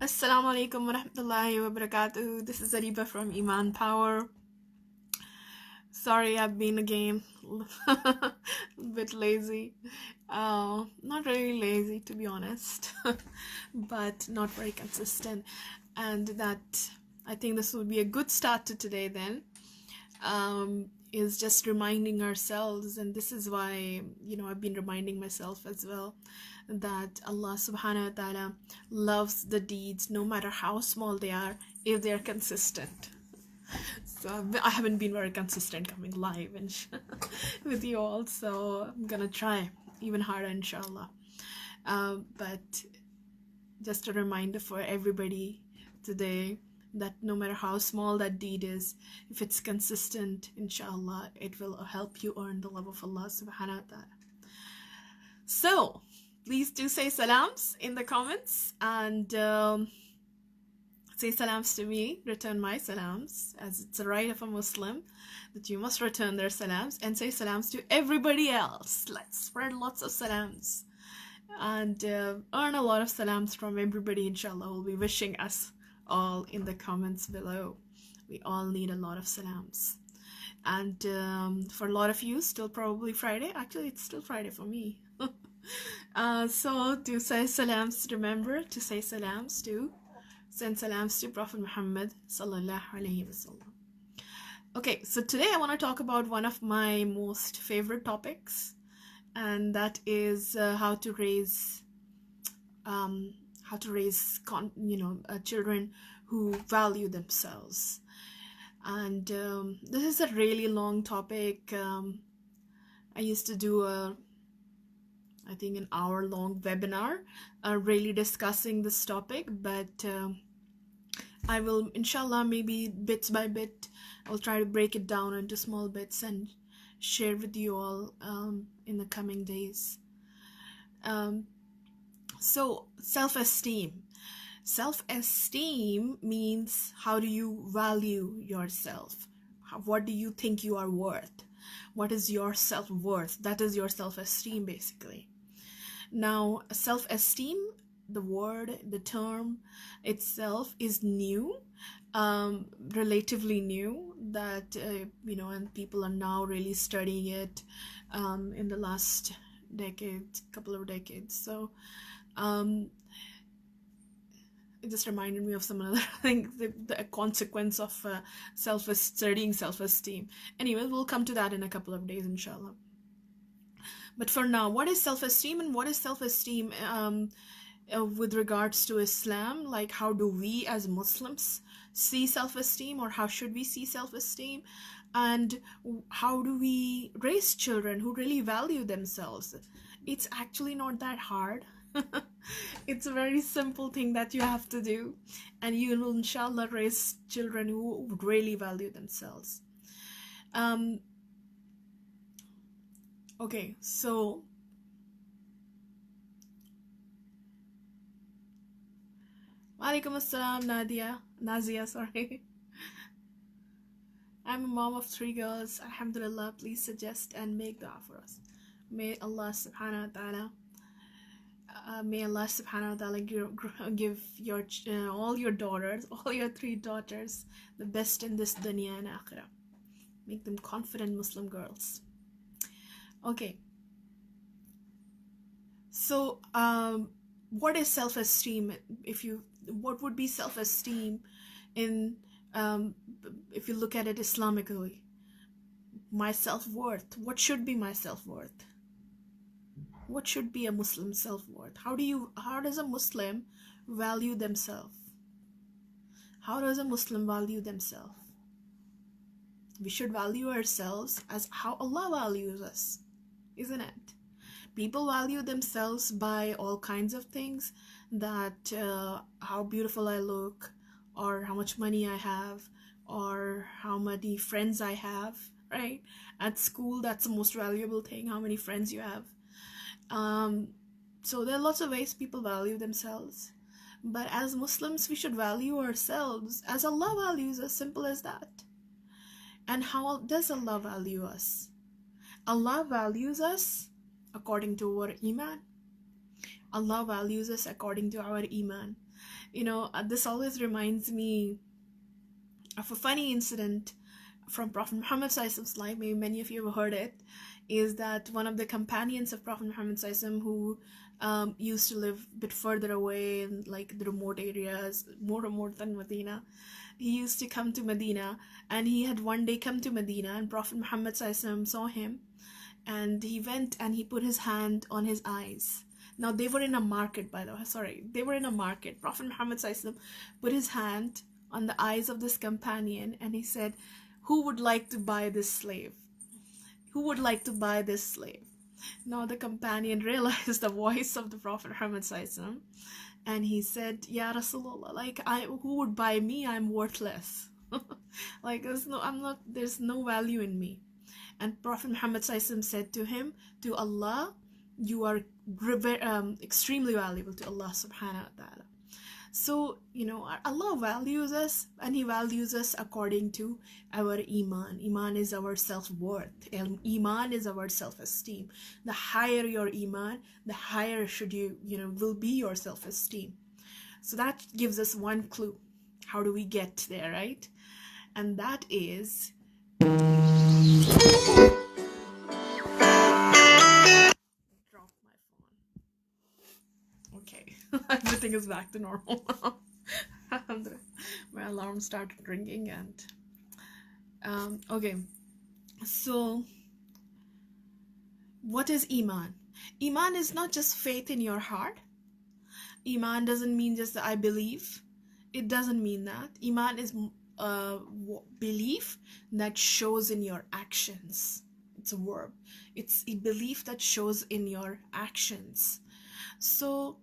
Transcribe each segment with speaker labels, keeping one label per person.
Speaker 1: Assalamu alaikum wa rahmatullahi wa barakatuh. This is Ariba from Iman Power. Sorry, I've been again a bit lazy. Not really lazy, to be honest, but not very consistent. And that I think this would be a good start to today then. Is just reminding ourselves, and this is why I've been reminding myself as well, that Allah subhanahu wa ta'ala loves the deeds no matter how small they are if they are consistent. So I haven't been very consistent coming live and with you all, so I'm gonna try even harder, inshallah. But just a reminder for everybody today that no matter how small that deed is, if it's consistent, inshallah, it will help you earn the love of Allah subhanahu wa ta'ala. So please do say salams in the comments, and say salams to me, return my salams, as it's a right of a Muslim that you must return their salams, and say salams to everybody else. Let's spread lots of salams and earn a lot of salams from everybody, inshallah, will be wishing us all in the comments below. We all need a lot of salams. And for a lot of you, still probably Friday. Actually, it's still Friday for me. So to say salams, remember to say salams to send salams to Prophet Muhammad sallallahu alaihi wasallam. Okay, so today I want to talk about one of my most favorite topics, and that is how to raise children who value themselves. And this is a really long topic. I used to do I think an hour-long webinar really discussing this topic, but I will, inshallah, maybe bits by bit, I'll try to break it down into small bits and share with you all in the coming days. So self-esteem. Self-esteem means, how do you value yourself? What do you think you are worth? What is your self-worth? That is your self-esteem, basically. Now, self-esteem, the word, the term itself is new, relatively new, that and people are now really studying it in the last couple of decades. So it just reminded me of some other thing, the consequence of studying self-esteem. Anyway, we'll come to that in a couple of days, inshallah. But for now, what is self-esteem, and what is self-esteem with regards to Islam? Like, how do we as Muslims see self-esteem, or how should we see self-esteem? And how do we raise children who really value themselves? It's actually not that hard. It's a very simple thing that you have to do, and you will, inshallah, raise children who would really value themselves. Okay, so Walaikum assalam, Nazia, sorry. I'm a mom of 3 girls, alhamdulillah. Please suggest and make dua for us. May Allah subhanahu wa ta'ala give your all your daughters, all your 3 daughters, the best in this dunya and akhirah. Make them confident Muslim girls. Okay, so what is self-esteem? What would be self-esteem in if you look at it Islamically? My self-worth. What should be my self-worth? What should be a Muslim self-worth? How does a Muslim value themselves? How does a Muslim value themselves? We should value ourselves as how Allah values us, isn't it? People value themselves by all kinds of things, that how beautiful I look, or how much money I have, or how many friends I have, right? At school, that's the most valuable thing, how many friends you have. So there are lots of ways people value themselves. But as Muslims, we should value ourselves as Allah values us, simple as that. And how does Allah value us? Allah values us according to our Iman. Allah values us according to our Iman. This always reminds me of a funny incident from Prophet Muhammad's life. Maybe many of you have heard it. Is that one of the companions of Prophet Muhammad who used to live a bit further away in like the remote areas, more remote than Medina. He used to come to Medina, and he had one day come to Medina, and Prophet Muhammad saw him, and he went and he put his hand on his eyes. Now they were in a market, by the way. Sorry, they were in a market. Prophet Muhammad put his hand on the eyes of this companion, and he said, "Who would like to buy this slave? Who would like to buy this slave?" Now the companion realized the voice of the Prophet Muhammad, and he said, "Ya Rasulullah, like who would buy me? I'm worthless. Like there's no value in me." And Prophet Muhammad said to him, "To Allah, you are extremely valuable to Allah subhanahu wa ta'ala." So, Allah values us, and He values us according to our Iman. Iman is our self-worth. Iman is our self-esteem. The higher your Iman, the higher will be your self-esteem. So that gives us one clue. How do we get there, right? And that is... Drop my phone. Okay. Everything is back to normal now. My alarm started ringing, and okay, so what is Iman? Iman is not just faith in your heart. Iman doesn't mean just that I believe. It doesn't mean that. Iman is belief that shows in your actions. It's a verb. It's a belief that shows in your actions. So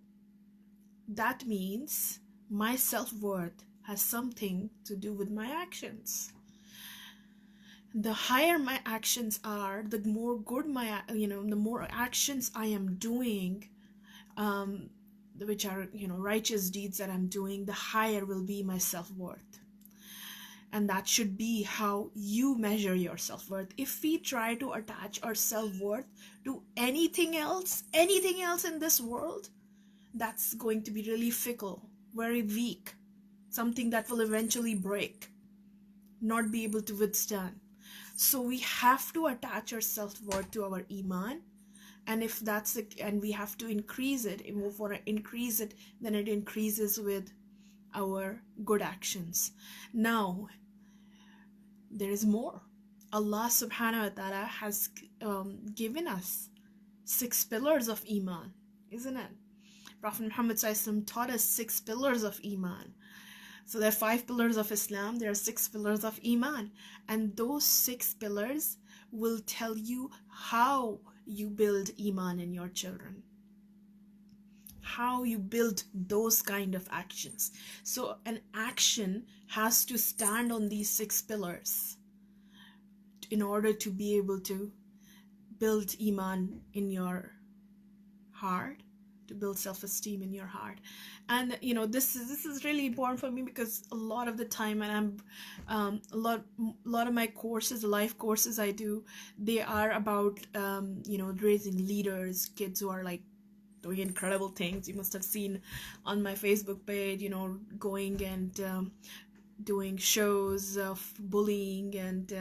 Speaker 1: that means my self-worth has something to do with my actions. The higher my actions are, the more good the more actions I am doing, which are, righteous deeds that I'm doing, the higher will be my self-worth. And that should be how you measure your self-worth. If we try to attach our self-worth to anything else in this world, that's going to be really fickle, very weak, something that will eventually break, not be able to withstand. So we have to attach our self-worth to our Iman, and if that's and we have to increase it. If we want to increase it, then it increases with our good actions. Now, there is more. Allah subhanahu wa ta'ala has given us 6 pillars of Iman, isn't it? Prophet Muhammad taught us 6 pillars of Iman. So there are 5 pillars of Islam, there are 6 pillars of Iman. And those 6 pillars will tell you how you build Iman in your children. How you build those kind of actions. So an action has to stand on these 6 pillars in order to be able to build Iman in your heart, to build self-esteem in your heart. And this is really important for me, because a lot of the time, and I'm a lot of my courses, life courses I do, they are about raising leaders, kids who are like doing incredible things. You must have seen on my Facebook page, going and doing shows of bullying and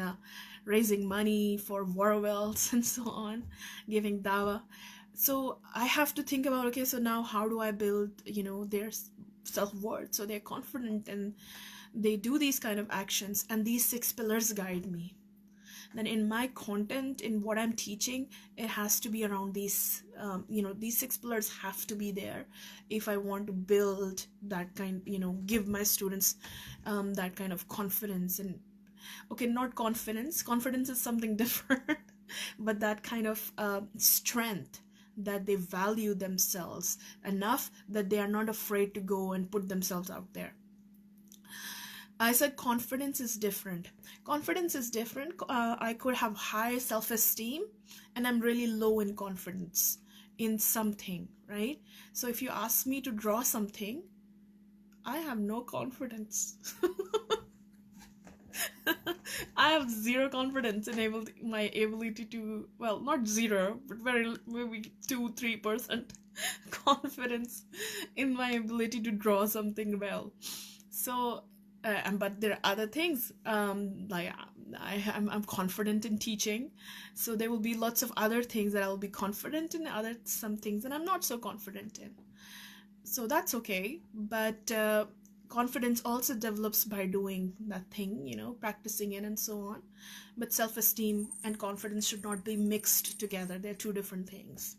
Speaker 1: raising money for war wells and so on, giving dawah. So I have to think about, okay, so now how do I build, their self-worth, so they're confident and they do these kind of actions, and these 6 pillars guide me. Then in my content, in what I'm teaching, it has to be around these, these 6 pillars have to be there if I want to build that kind, give my students that kind of confidence. And okay, not confidence is something different, but that kind of strength, that they value themselves enough that they are not afraid to go and put themselves out there. I said confidence is different. I could have high self-esteem and I'm really low in confidence in something, right? So if you ask me to draw something, I have no confidence. I have zero confidence in my ability to, well, not zero, but very maybe 2-3% confidence in my ability to draw something well. So, but there are other things. Like I'm confident in teaching, so there will be lots of other things that I'll be confident in. Other some things that I'm not so confident in. So that's okay, but confidence also develops by doing that thing, practicing it and so on. But self-esteem and confidence should not be mixed together. They're two different things.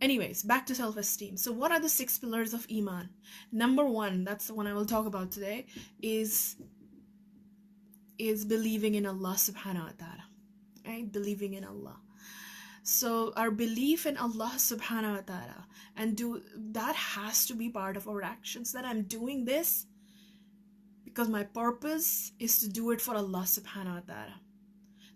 Speaker 1: Anyways, back to self-esteem. So what are the 6 pillars of Iman? Number 1, that's the one I will talk about today, is believing in Allah subhanahu wa ta'ala. Right? Believing in Allah. So our belief in Allah subhanahu wa ta'ala, and that has to be part of our actions, that I'm doing this because my purpose is to do it for Allah subhanahu wa ta'ala.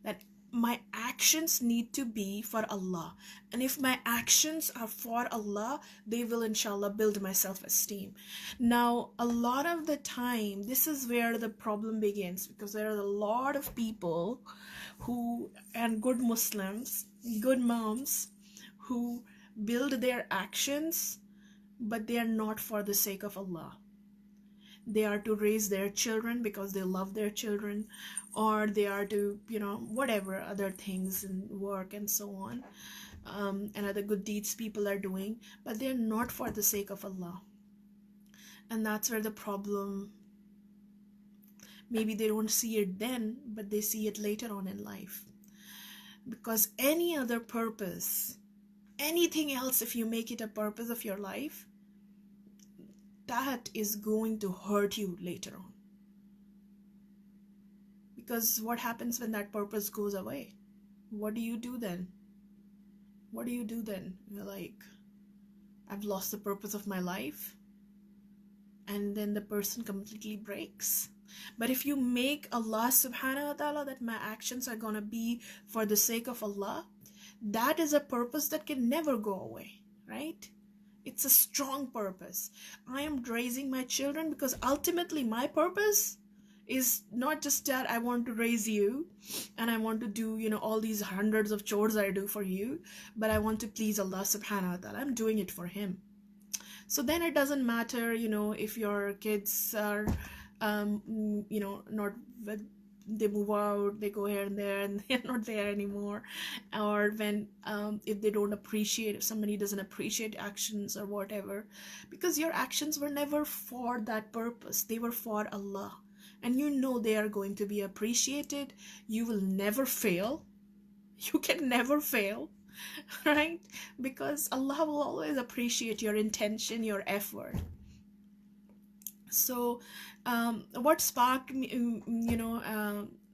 Speaker 1: That my actions need to be for Allah. And if my actions are for Allah, they will inshallah build my self-esteem. Now, a lot of the time, this is where the problem begins, because there are a lot of people and good Muslims, good moms, who build their actions, but they are not for the sake of Allah. They are to raise their children because they love their children, or they are to, whatever other things and work and so on, and other good deeds people are doing, but they're not for the sake of Allah. And that's where the problem, maybe they don't see it then, but they see it later on in life. Because any other purpose, anything else, if you make it a purpose of your life, that is going to hurt you later on. Because what happens when that purpose goes away? What do you do then? What do you do then? You're like, I've lost the purpose of my life. And then the person completely breaks. But if you make Allah subhanahu wa ta'ala, that my actions are gonna be for the sake of Allah, that is a purpose that can never go away, right? It's a strong purpose. I am raising my children because ultimately my purpose is not just that I want to raise you and I want to do, all these hundreds of chores I do for you, but I want to please Allah subhanahu wa ta'ala. I'm doing it for Him. So then it doesn't matter, if your kids are, not, they move out, they go here and there, and they're not there anymore, or when, if they don't appreciate, if somebody doesn't appreciate actions or whatever, because your actions were never for that purpose. They were for Allah, and they are going to be appreciated. You will never fail. You can never fail. Right? Because Allah will always appreciate your intention, your effort. So what sparked me,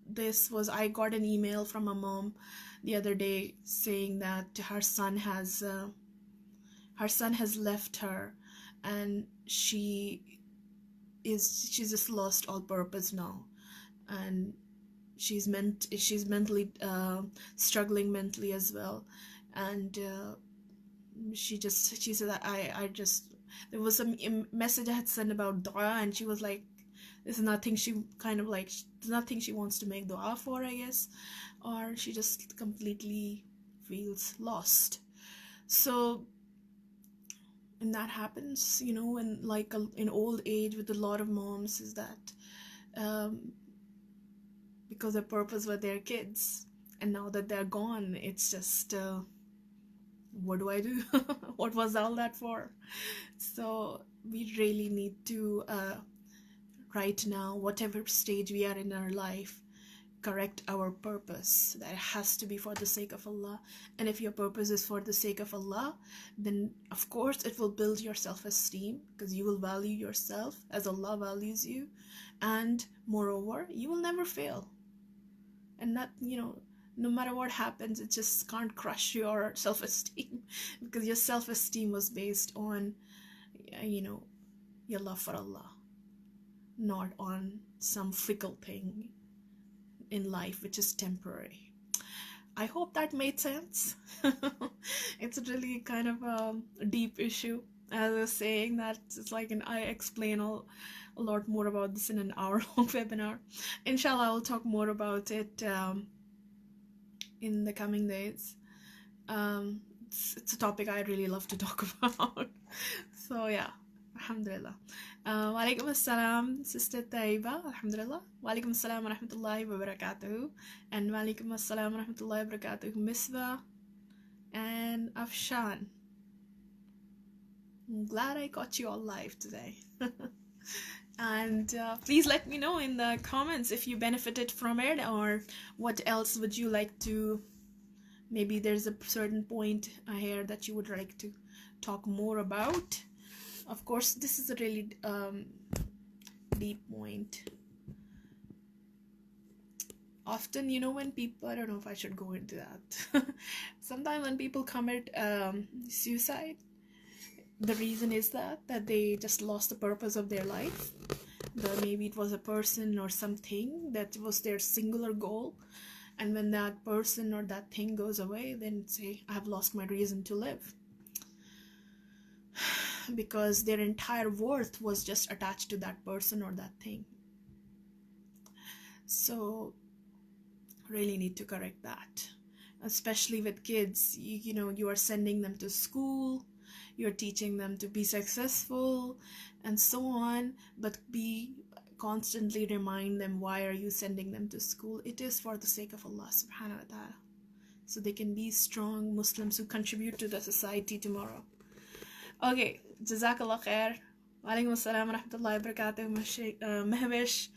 Speaker 1: this was, I got an email from a mom the other day saying that her son has left her, and she's just lost all purpose now, and she's mentally struggling mentally as well. And she said that I just, there was some message I had sent about dua, and she was like, there's nothing she wants to make dua for, I guess, or she just completely feels lost. So, and that happens, when like in old age with a lot of moms, is that because their purpose were their kids, and now that they're gone, it's just what do I do? What was all that for? So we really need to right now, whatever stage we are in our life, correct our purpose. That has to be for the sake of Allah. And if your purpose is for the sake of Allah, then of course it will build your self-esteem, because you will value yourself as Allah values you, and moreover, you will never fail. And that, no matter what happens, it just can't crush your self-esteem, because your self-esteem was based on, your love for Allah, not on some fickle thing in life which is temporary. I hope that made sense. It's really kind of a deep issue, as I was saying, that it's like I explain a lot more about this in an hour-long webinar. Inshallah, I'll talk more about it in the coming days. It's a topic I really love to talk about. So yeah, alhamdulillah. Walaikum assalam, Sister Taiba, alhamdulillah. Walaikum assalam wa rahmatullahi wa barakatuhu. And walaikum assalam wa rahmatullahi wa barakatuhu, Misbah and Afshan. I'm glad I got you all live today. And please let me know in the comments if you benefited from it, or what else would you like to, maybe there's a certain point here that you would like to talk more about. Of course, this is a really deep point. Often, when people, I don't know if I should go into that. Sometimes when people commit suicide, the reason is that they just lost the purpose of their life. Maybe it was a person or something that was their singular goal, and when that person or that thing goes away, then say, I have lost my reason to live, because their entire worth was just attached to that person or that thing. So really need to correct that, especially with kids. You are sending them to school, you're teaching them to be successful and so on, but constantly remind them, why are you sending them to school? It is for the sake of Allah subhanahu wa ta'ala, so they can be strong Muslims who contribute to the society tomorrow. Okay, Jazakallah khair. Walaikum assalam wa rahmatullahi wa barakatuh, Mehwish.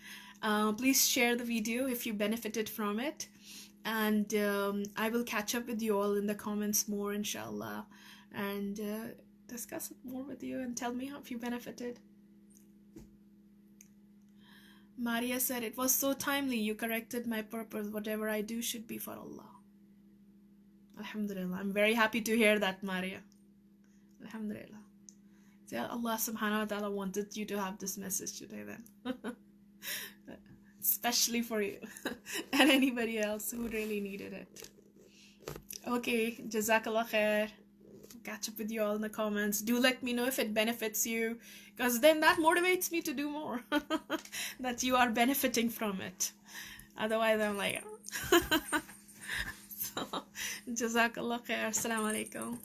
Speaker 1: Please share the video if you benefited from it, and I will catch up with you all in the comments more, inshallah, and discuss it more with you and tell me how you benefited. Maria said, it was so timely, you corrected my purpose. Whatever I do should be for Allah. Alhamdulillah. I'm very happy to hear that, Maria. Alhamdulillah. So Allah subhanahu wa ta'ala wanted you to have this message today then. Especially for you and anybody else who really needed it. Okay, Jazakallah khair. Catch up with you all in the comments. Do let me know if it benefits you, because then that motivates me to do more. That you are benefiting from it. Otherwise I'm like, so Jazakallah khair. Assalamu alaikum.